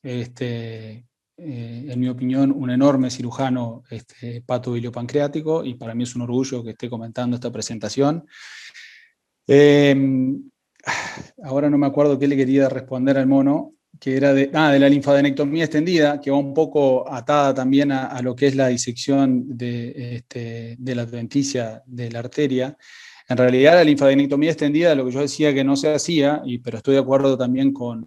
En mi opinión, un enorme cirujano hepatobiliopancreático, y para mí es un orgullo que esté comentando esta presentación. Ahora no me acuerdo qué le quería responder al Mono, que era de la linfadenectomía extendida, que va un poco atada también a lo que es la disección de la adventicia de la arteria. En realidad, la linfadenectomía extendida, lo que yo decía que no se hacía, pero estoy de acuerdo también con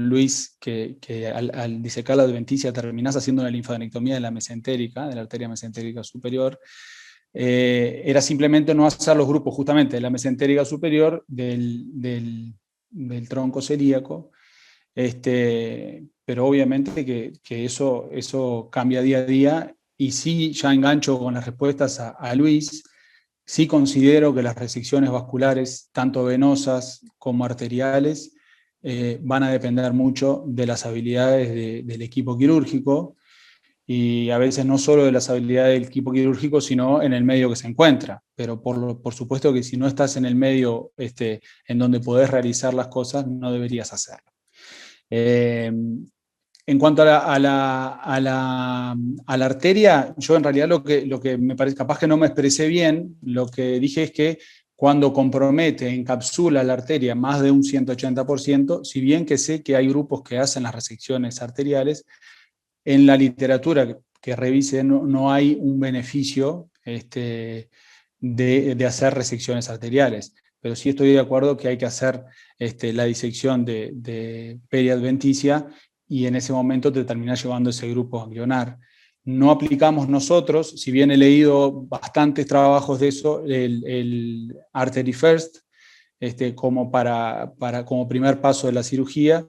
Luis, que al disecar la adventicia terminás haciendo una linfadenectomía de la mesentérica, de la arteria mesentérica superior. Era simplemente no hacer los grupos justamente de la mesentérica superior del tronco celíaco, pero obviamente que eso cambia día a día, y sí, ya engancho con las respuestas a Luis. Sí considero que las resecciones vasculares, tanto venosas como arteriales, van a depender mucho de las habilidades del equipo quirúrgico, y a veces no solo de las habilidades del equipo quirúrgico, sino en el medio que se encuentra. Pero por supuesto que si no estás en el medio en donde podés realizar las cosas, no deberías hacerlo. En cuanto a la arteria, yo en realidad lo que me parece, capaz que no me expresé bien, lo que dije es que cuando compromete, encapsula la arteria más de un 180%, si bien que sé que hay grupos que hacen las resecciones arteriales, en la literatura que revise no hay un beneficio de hacer resecciones arteriales, pero sí estoy de acuerdo que hay que hacer la disección de periadventicia, y en ese momento te terminás llevando ese grupo ganglionar. No aplicamos nosotros, si bien he leído bastantes trabajos de eso, el Artery First, como primer paso de la cirugía.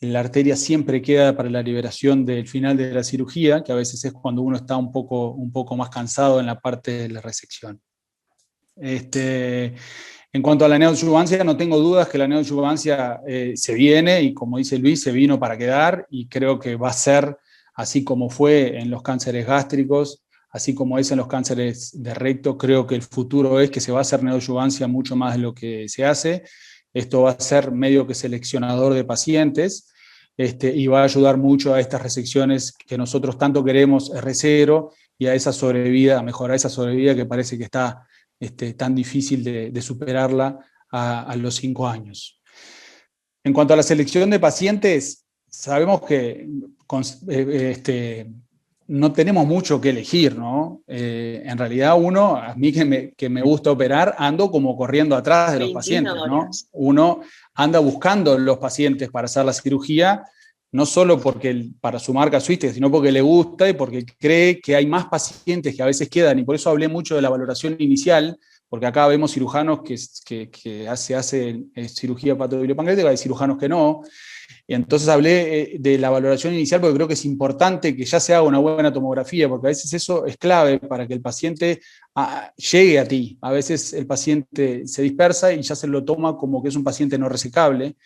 La arteria siempre queda para la liberación del final de la cirugía, que a veces es cuando uno está un poco más cansado en la parte de la resección. En cuanto a la neoadyuvancia, no tengo dudas que la neoadyuvancia se viene, y como dice Luis, se vino para quedar, y creo que va a ser así como fue en los cánceres gástricos, así como es en los cánceres de recto. Creo que el futuro es que se va a hacer neoadyuvancia mucho más de lo que se hace. Esto va a ser medio que seleccionador de pacientes, y va a ayudar mucho a estas resecciones que nosotros tanto queremos, R0, y a esa sobrevida, a mejorar esa sobrevida que parece que está tan difícil de superarla a los 5 años. En cuanto a la selección de pacientes, sabemos que no tenemos mucho que elegir, ¿no? En realidad a mí que me gusta operar, ando como corriendo atrás de los pacientes, ¿no? Uno anda buscando los pacientes para hacer la cirugía, no solo para su marca suite, sino porque le gusta y porque cree que hay más pacientes que a veces quedan, y por eso hablé mucho de la valoración inicial, porque acá vemos cirujanos que se hacen cirugía hepatobiliopancreática, hay cirujanos que no. Y entonces hablé de la valoración inicial porque creo que es importante que ya se haga una buena tomografía, porque a veces eso es clave para que el paciente llegue a ti. A veces el paciente se dispersa y ya se lo toma como que es un paciente no resecable,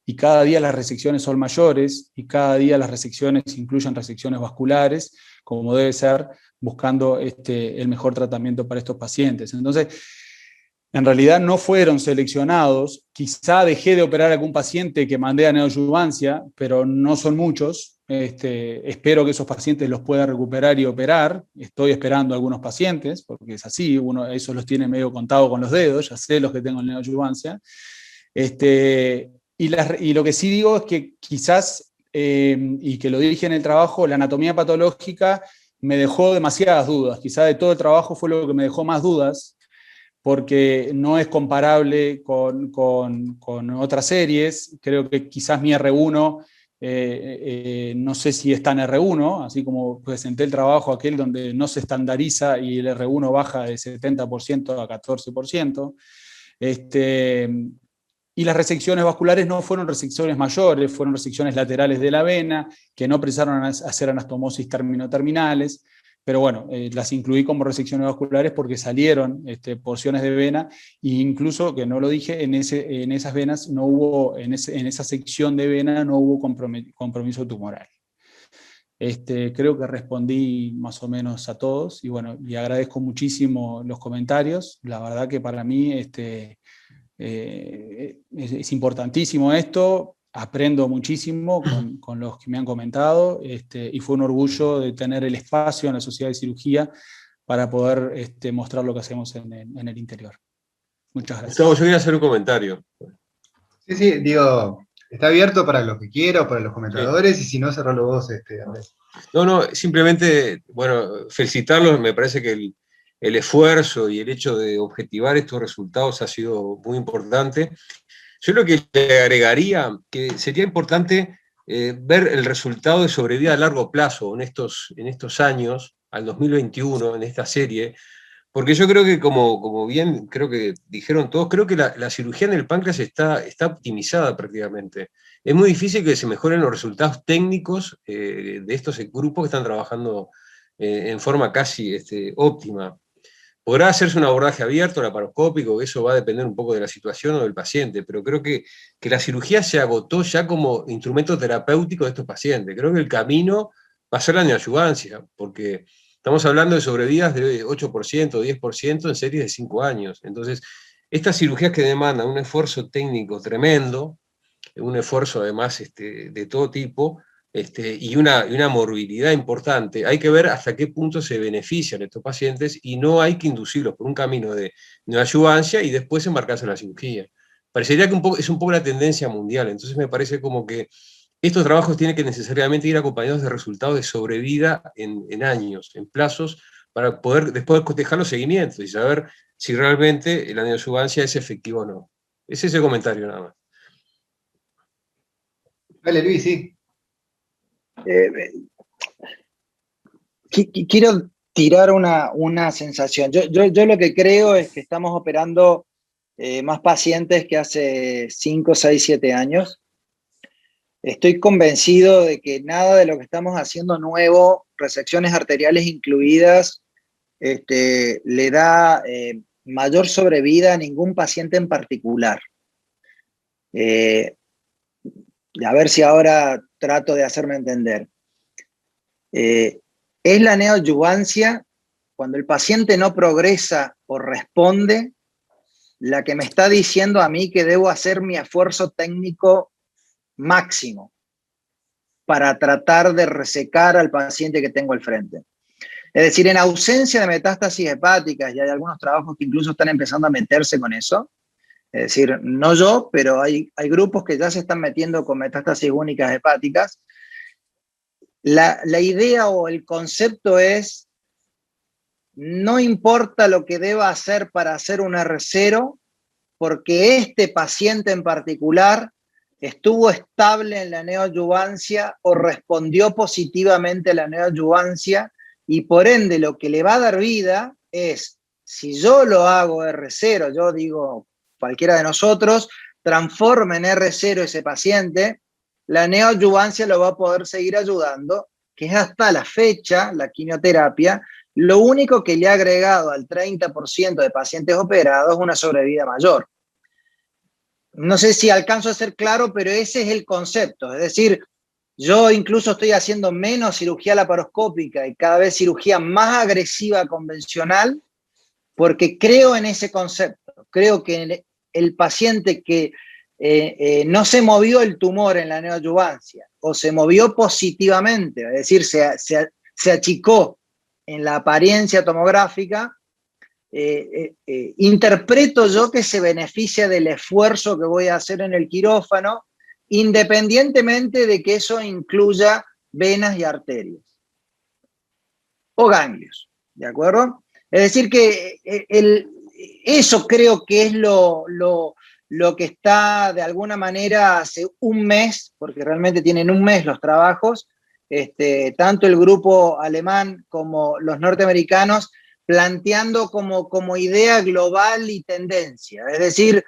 y cada día las resecciones son mayores, y cada día las resecciones incluyen resecciones vasculares, como debe ser, buscando el mejor tratamiento para estos pacientes. Entonces, en realidad no fueron seleccionados, quizá dejé de operar a algún paciente que mandé a neoadyuvancia, pero no son muchos. Espero que esos pacientes los pueda recuperar y operar. Estoy esperando a algunos pacientes, porque es así, uno esos los tiene medio contado con los dedos, ya sé los que tengo en neoadyuvancia. Y lo que sí digo es que quizás, y que lo dije en el trabajo, la anatomía patológica me dejó demasiadas dudas. Quizás de todo el trabajo fue lo que me dejó más dudas, porque no es comparable con otras series. Creo que quizás mi R1, no sé si está en R1, así como presenté el trabajo aquel donde no se estandariza y el R1 baja de 70% a 14%. Y las resecciones vasculares no fueron resecciones mayores, fueron resecciones laterales de la vena, que no precisaron hacer anastomosis terminales, pero bueno, las incluí como resecciones vasculares porque salieron porciones de vena, e incluso, que no lo dije, en esas venas no hubo, en esa sección de vena no hubo compromiso tumoral. Creo que respondí más o menos a todos, y bueno, y agradezco muchísimo los comentarios. La verdad que para mí es importantísimo esto, aprendo muchísimo con los que me han comentado, y fue un orgullo de tener el espacio en la Sociedad de Cirugía para poder mostrar lo que hacemos en el interior. Muchas gracias. Gustavo, yo quería hacer un comentario. Sí, sí, digo, está abierto para los que quiera, para los comentadores, sí. Y si no, cerralo vos, Andrés. No, simplemente, bueno, felicitarlos. Me parece que el esfuerzo y el hecho de objetivar estos resultados ha sido muy importante. Yo lo que le agregaría, que sería importante ver el resultado de sobrevida a largo plazo en estos años, al 2021, en esta serie, porque yo creo que, como bien creo que dijeron todos, creo que la cirugía en el páncreas está optimizada prácticamente. Es muy difícil que se mejoren los resultados técnicos de estos grupos que están trabajando en forma casi óptima. Podrá hacerse un abordaje abierto, laparoscópico, eso va a depender un poco de la situación o del paciente, pero creo que la cirugía se agotó ya como instrumento terapéutico de estos pacientes. Creo que el camino va a ser la neoadyuvancia, porque estamos hablando de sobrevidas de 8%, 10% en series de 5 años. Entonces, estas cirugías que demandan un esfuerzo técnico tremendo, un esfuerzo además de todo tipo, y una morbilidad importante, hay que ver hasta qué punto se benefician estos pacientes, y no hay que inducirlos por un camino de neoadyuvancia y después embarcarse en la cirugía. Parecería que es un poco la tendencia mundial. Entonces me parece como que estos trabajos tienen que necesariamente ir acompañados de resultados de sobrevida en años, en plazos, para poder después cotejar los seguimientos y saber si realmente la neoadyuvancia es efectiva o no. Es ese comentario nada más. Dale, Luis, sí. Quiero tirar una sensación. Yo lo que creo es que estamos operando más pacientes que hace 5, 6, 7 años. Estoy convencido de que nada de lo que estamos haciendo nuevo, resecciones arteriales incluidas, le da mayor sobrevida a ningún paciente en particular. A ver si ahora trato de hacerme entender. Es la neoadyuvancia, cuando el paciente no progresa o responde, la que me está diciendo a mí que debo hacer mi esfuerzo técnico máximo para tratar de resecar al paciente que tengo al frente. Es decir, en ausencia de metástasis hepáticas, y hay algunos trabajos que incluso están empezando a meterse con eso, es decir, no yo, pero hay grupos que ya se están metiendo con metástasis únicas hepáticas. La idea o el concepto es, no importa lo que deba hacer para hacer un R0, porque este paciente en particular estuvo estable en la neoadyuvancia o respondió positivamente a la neoadyuvancia, y por ende lo que le va a dar vida es si yo lo hago R0, yo digo, cualquiera de nosotros, transforma en R0 ese paciente, la neoadyuvancia lo va a poder seguir ayudando, que es hasta la fecha, la quimioterapia, lo único que le ha agregado al 30% de pacientes operados es una sobrevida mayor. No sé si alcanzo a ser claro, pero ese es el concepto. Es decir, yo incluso estoy haciendo menos cirugía laparoscópica y cada vez cirugía más agresiva convencional, porque creo en ese concepto. Creo que el paciente que no se movió el tumor en la neoadyuvancia o se movió positivamente, es decir, se achicó en la apariencia tomográfica, interpreto yo que se beneficia del esfuerzo que voy a hacer en el quirófano, independientemente de que eso incluya venas y arterias o ganglios, ¿de acuerdo? Es decir que eso creo que es lo que está de alguna manera hace un mes, porque realmente tienen un mes los trabajos, tanto el grupo alemán como los norteamericanos, planteando como idea global y tendencia. Es decir,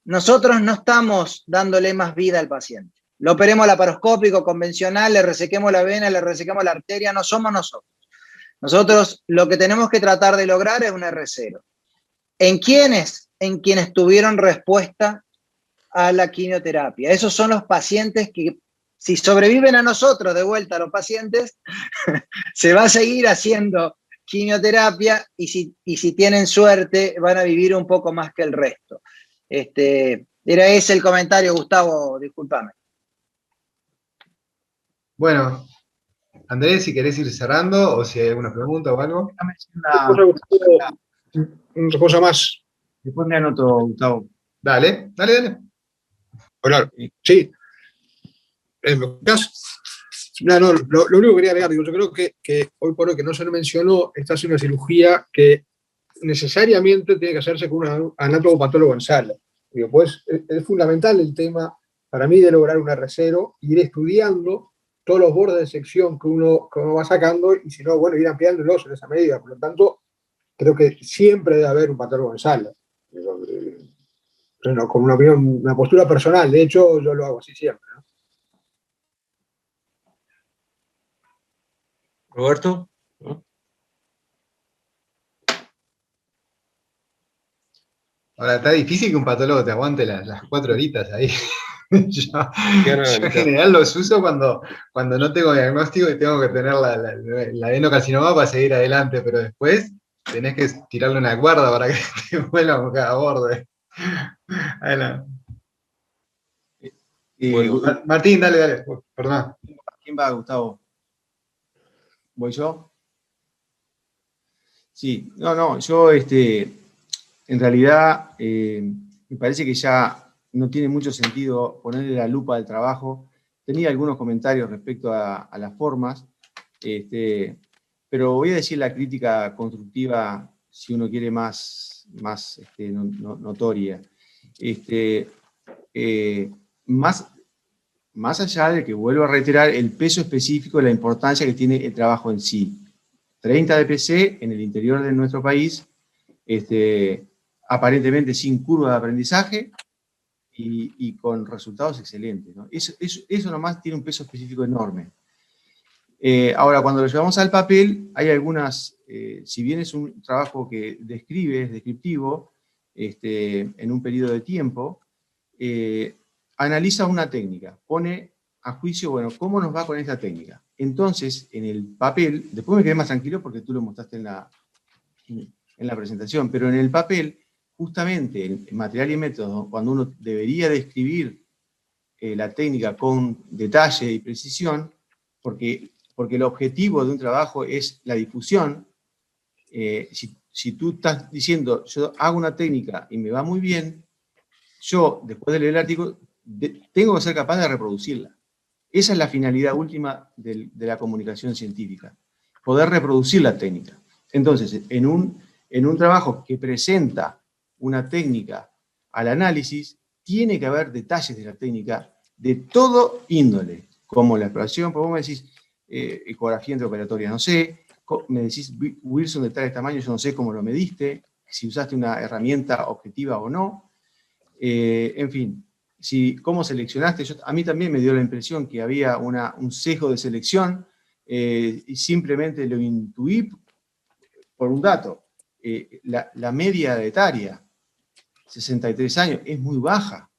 nosotros no estamos dándole más vida al paciente. Lo operemos laparoscópico, convencional, le resequemos la vena, le resequemos la arteria, no somos nosotros. Nosotros lo que tenemos que tratar de lograr es un R0. ¿En quiénes? En quienes tuvieron respuesta a la quimioterapia. Esos son los pacientes que, si sobreviven a nosotros, de vuelta a los pacientes, se va a seguir haciendo quimioterapia y si tienen suerte van a vivir un poco más que el resto. Era ese el comentario, Gustavo, discúlpame. Bueno, Andrés, si querés ir cerrando o si hay alguna pregunta o algo. Una cosa más. Después me anoto, Gustavo. Dale. Claro, sí. En mi caso, lo único que quería agregar, digo, yo creo que hoy por hoy que no se lo mencionó, esta es una cirugía que necesariamente tiene que hacerse con un anatomopatólogo en sala. Digo, pues es fundamental el tema para mí de lograr un R0, ir estudiando todos los bordes de sección que uno va sacando y si no, bueno, ir ampliándolos en esa medida. Por lo tanto, creo que siempre debe haber un patólogo en sala. Bueno, como una opinión, una postura personal. De hecho, yo lo hago así siempre, ¿no? Roberto. Ahora, está difícil que un patólogo te aguante las 4 horitas ahí. Yo en general los uso cuando no tengo diagnóstico y tengo que tener la adenocarcinoma para seguir adelante, pero después tenés que tirarle una cuerda para que te vuelva con cada borde. Martín, dale, perdón. ¿Quién va, Gustavo? ¿Voy yo? Sí, yo en realidad me parece que ya no tiene mucho sentido ponerle la lupa al trabajo. Tenía algunos comentarios respecto a las formas, pero voy a decir la crítica constructiva, si uno quiere más notoria. Más allá de que vuelvo a reiterar el peso específico de la importancia que tiene el trabajo en sí. 30 dPc en el interior de nuestro país, aparentemente sin curva de aprendizaje y con resultados excelentes, ¿no? Eso nomás tiene un peso específico enorme. Ahora, cuando lo llevamos al papel, hay algunas, si bien es un trabajo que describe, es descriptivo, en un periodo de tiempo, analiza una técnica, pone a juicio, bueno, ¿cómo nos va con esta técnica? Entonces, en el papel, después me quedé más tranquilo porque tú lo mostraste en la presentación, pero en el papel, justamente, en material y método, cuando uno debería describir la técnica con detalle y precisión, porque el objetivo de un trabajo es la difusión. Si tú estás diciendo, yo hago una técnica y me va muy bien, yo, después de leer el artículo, tengo que ser capaz de reproducirla. Esa es la finalidad última de la comunicación científica, poder reproducir la técnica. Entonces, en un trabajo que presenta una técnica al análisis, tiene que haber detalles de la técnica de todo índole, como la exploración, pues vos me decís, ecografía intraoperatoria, no sé, me decís Wilson de tal tamaño, yo no sé cómo lo mediste, si usaste una herramienta objetiva o no, en fin, cómo seleccionaste. A mí también me dio la impresión que había un sesgo de selección, y simplemente lo intuí por un dato. La media etaria, 63 años, es muy baja.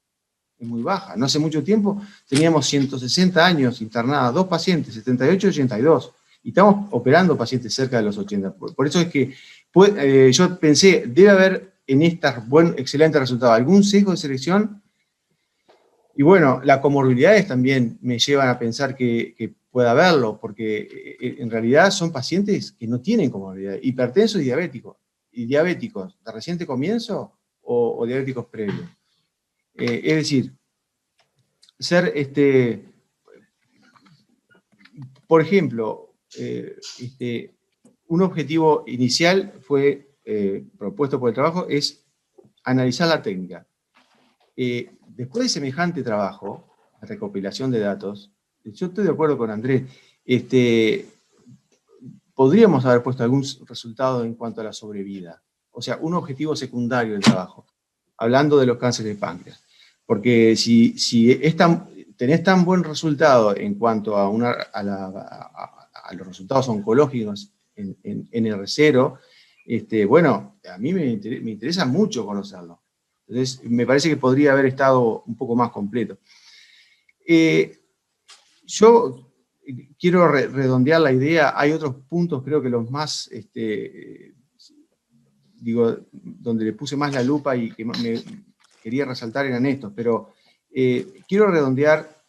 Es muy baja. No hace mucho tiempo teníamos 160 años internadas, 2 pacientes, 78 y 82. Y estamos operando pacientes cerca de los 80. Por eso es que yo pensé, debe haber en estas excelentes resultados algún sesgo de selección. Y bueno, las comorbilidades también me llevan a pensar que pueda haberlo, porque en realidad son pacientes que no tienen comorbilidades, hipertensos y diabéticos de reciente comienzo o diabéticos previos. Es decir, por ejemplo, un objetivo inicial fue propuesto por el trabajo, es analizar la técnica. Después de semejante trabajo, la recopilación de datos, yo estoy de acuerdo con Andrés, podríamos haber puesto algún resultado en cuanto a la sobrevida, o sea, un objetivo secundario del trabajo, hablando de los cánceres de páncreas. Porque si tenés tan buen resultado en cuanto a los resultados oncológicos en R0, bueno, a mí me interesa mucho conocerlo. Entonces, me parece que podría haber estado un poco más completo. Yo quiero redondear la idea. Hay otros puntos, creo que los más, donde le puse más la lupa y que me quería resaltar eran estos, pero quiero redondear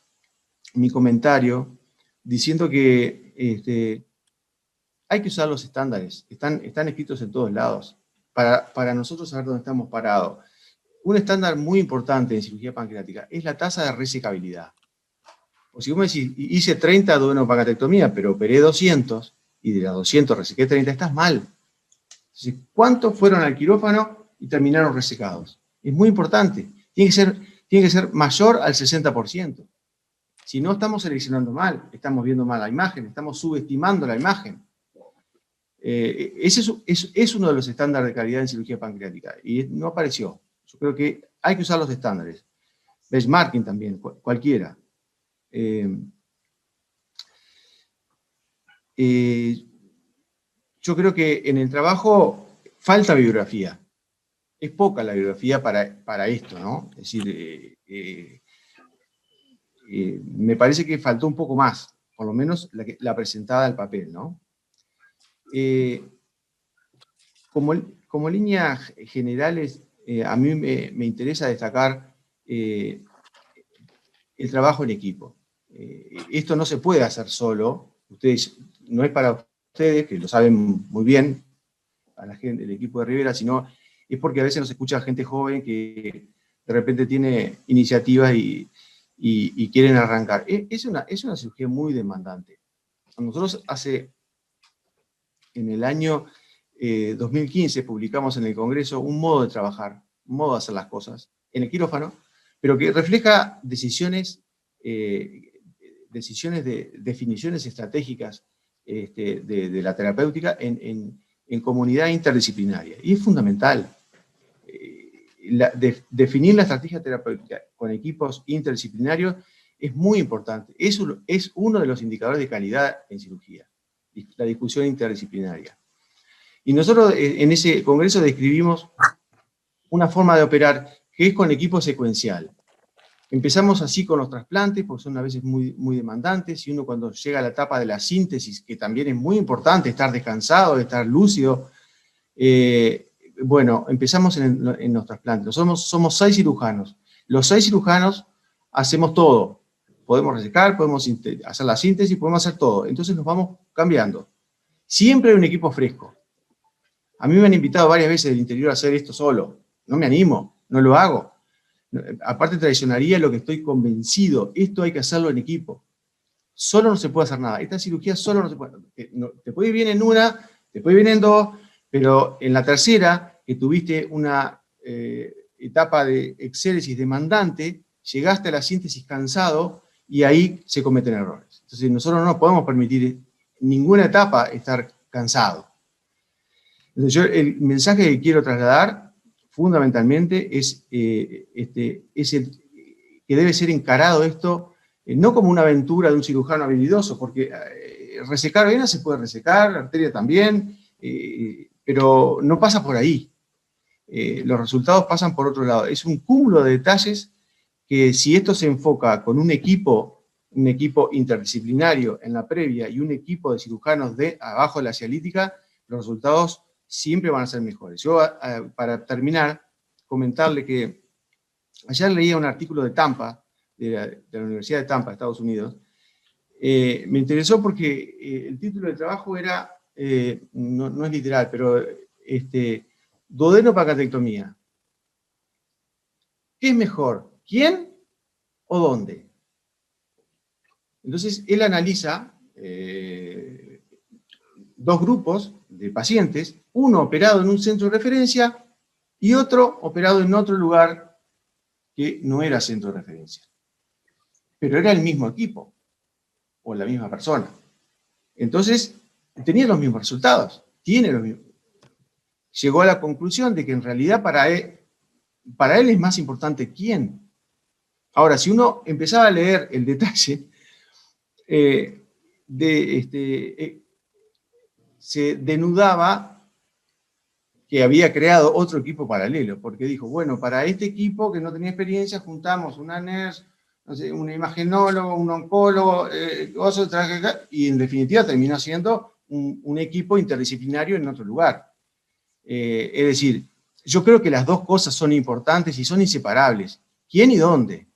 mi comentario diciendo que hay que usar los estándares. Están escritos en todos lados para nosotros saber dónde estamos parados. Un estándar muy importante en cirugía pancreática es la tasa de resecabilidad. O si vos me decís, hice 30 duodenopancreatectomías, pero operé 200, y de las 200 resequé 30, estás mal. Entonces, ¿cuántos fueron al quirófano y terminaron resecados? Es muy importante. Tiene que ser mayor al 60%. Si no, estamos seleccionando mal, estamos viendo mal la imagen, estamos subestimando la imagen. Ese es uno de los estándares de calidad en cirugía pancreática, y no apareció. Yo creo que hay que usar los estándares. Benchmarking también, cualquiera. Yo creo que en el trabajo falta bibliografía. Es poca la bibliografía para esto, ¿no? Es decir, me parece que faltó un poco más, por lo menos la presentada al papel, ¿no? Como líneas generales, a mí me interesa destacar el trabajo en equipo. Esto no se puede hacer solo. No es para ustedes, que lo saben muy bien, a la gente del equipo de Rivera, sino es porque a veces nos escucha gente joven que de repente tiene iniciativas y quieren arrancar. Es una cirugía muy demandante. Nosotros en el año 2015 publicamos en el Congreso un modo de trabajar, un modo de hacer las cosas en el quirófano, pero que refleja definiciones de definiciones estratégicas de la terapéutica en comunidad interdisciplinaria. Y es fundamental definir la estrategia terapéutica con equipos interdisciplinarios. Es muy importante. Es uno de los indicadores de calidad en cirugía, la discusión interdisciplinaria. Y nosotros en ese congreso describimos una forma de operar que es con equipo secuencial. Empezamos así con los trasplantes, porque son a veces muy, muy demandantes, y uno cuando llega a la etapa de la síntesis, que también es muy importante, estar descansado, estar lúcido, bueno, empezamos en los trasplantes. Somos 6 cirujanos. Los 6 cirujanos hacemos todo. Podemos resecar, podemos hacer la síntesis, podemos hacer todo. Entonces nos vamos cambiando. Siempre hay un equipo fresco. A mí me han invitado varias veces del interior a hacer esto solo. No me animo, no lo hago. Aparte traicionaría lo que estoy convencido. Esto hay que hacerlo en equipo. Solo no se puede hacer nada. Esta cirugía solo no se puede. Te puede ir bien en una, te puede ir bien en dos, pero en la tercera, que tuviste una etapa de exéresis demandante, llegaste a la síntesis cansado y ahí se cometen errores. Entonces nosotros no podemos permitir en ninguna etapa estar cansado. Entonces el mensaje que quiero trasladar fundamentalmente es el que debe ser encarado esto no como una aventura de un cirujano habilidoso, porque resecar venas se puede resecar, arteria también, pero no pasa por ahí. Los resultados pasan por otro lado. Es un cúmulo de detalles que si esto se enfoca con un equipo interdisciplinario en la previa y un equipo de cirujanos de abajo de la cialítica, los resultados siempre van a ser mejores. Yo, para terminar, comentarle que ayer leía un artículo de Tampa, de la Universidad de Tampa, Estados Unidos. Me interesó porque el título del trabajo era, no es literal, pero duodenopacatectomía. ¿Qué es mejor? ¿Quién o dónde? Entonces, él analiza dos grupos de pacientes, uno operado en un centro de referencia y otro operado en otro lugar que no era centro de referencia. Pero era el mismo equipo, o la misma persona. Entonces, tenía los mismos resultados, tiene los mismos. Llegó a la conclusión de que en realidad para él es más importante quién. Ahora, si uno empezaba a leer el detalle, se denudaba que había creado otro equipo paralelo, porque dijo, bueno, para este equipo que no tenía experiencia, juntamos una nurse, no sé, un imagenólogo, un oncólogo, y en definitiva terminó siendo un equipo interdisciplinario en otro lugar. Es decir, yo creo que las dos cosas son importantes y son inseparables. ¿Quién y dónde?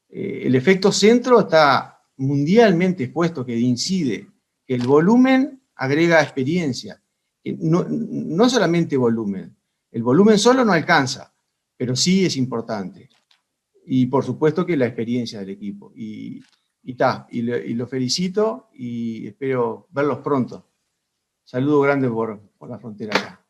El efecto centro está mundialmente expuesto, que incide, que el volumen agrega experiencia. No solamente volumen, el volumen solo no alcanza, pero sí es importante. Y por supuesto que la experiencia del equipo. Y lo felicito y espero verlos pronto. Saludo grande por la frontera acá.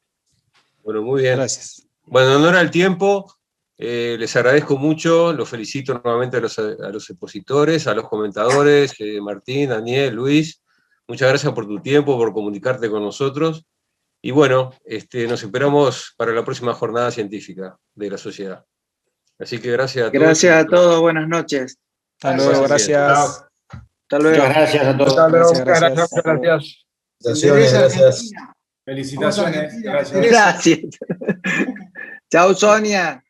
Bueno, muy bien. Gracias. Bueno, en honor al tiempo, les agradezco mucho, los felicito nuevamente a los expositores, a los comentadores, Martín, Daniel, Luis. Muchas gracias por tu tiempo, por comunicarte con nosotros. Y bueno, nos esperamos para la próxima jornada científica de la sociedad. Así que gracias a todos. Gracias a todos, buenas noches. Hasta luego, gracias. Hasta luego. Muchas gracias a todos. Hasta luego, Gracias, gracias. gracias. Gracias. Felicitaciones. Felicitaciones. Gracias. Gracias. Chao, Sonia.